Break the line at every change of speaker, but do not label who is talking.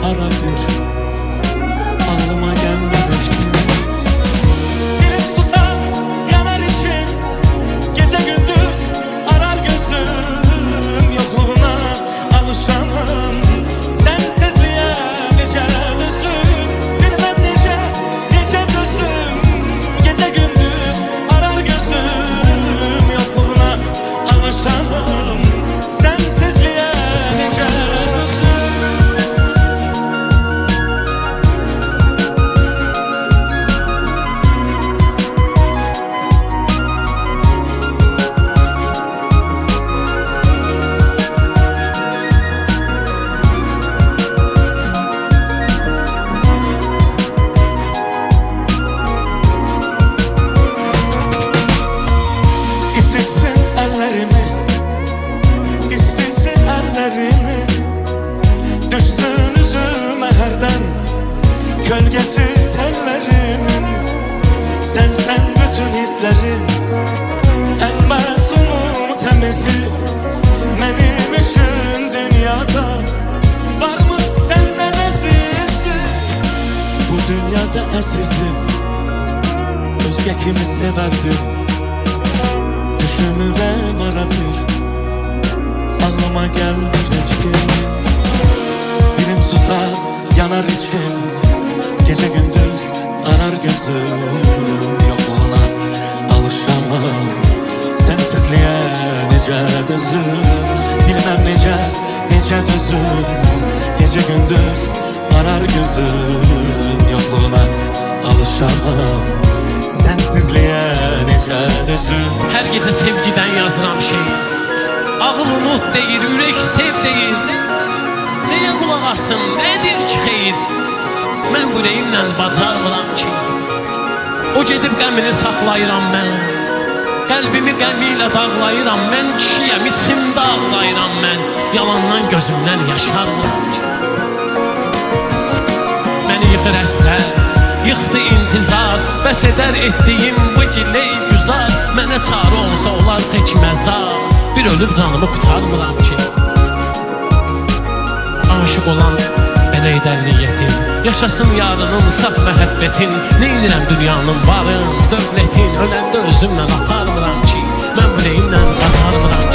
ara bir, ağlıma gelmez ki. Dilim susar, yanar içim, gece gündüz arar gözüm. Yokluğuna alışamam, sensizliğe nece düzüm. Bilmem nece düzüm, gece gündüz arar gözüm. Yokluğuna alışamam, sensizliğe nece düzüm. İstesin ellerimi, istesin ellerini, düşsün üzüme herden gölgesi tellerinin. Sen bütün hislerin, en masumu temizi, benim için dünyada var mı senden azizi? Bu dünyada azizim, özge kimi severdim? Düşünürəm ara bir, ağlıma gelmez ki. Dilim susar, yanar içim, gece gündüz arar gözüm. Yokluğuna alışamam, sensizliğe nece düzüm. Bilmem nece düzüm, gece gündüz arar gözüm. Yokluğuna alışamam, sensizliğe nece düzüm.
Her gece sevgiden yazıram şey, ağıl umut deyir, ürek sev deyir. Neye kulak asın, nedir ki xeyir? Mən bu ürəyimlə bacarmıram ki. O gedib qəmini saxlayıram mən, qəlbimi qəmiyle bağlayıram mən. Kişiyəm, içimdə ağlayıram mən, yalandan gözümdən yaşarmıram ki. Məni yıxır əsrər, yıxdı intizar, bəs edər etdiyim bu gilə-i güzar. Mənə çarə olsa olar tək məzar, bir ölüb canımı qutarmıram ki. Aşık olan belə edərliyyətin, yaşasın yarının saf məhəbbətin. Neynirəm dünyanın varın, dövlətin, önəmdə özümlə aparmıram ki. Mən bu deyimlə qatarmıram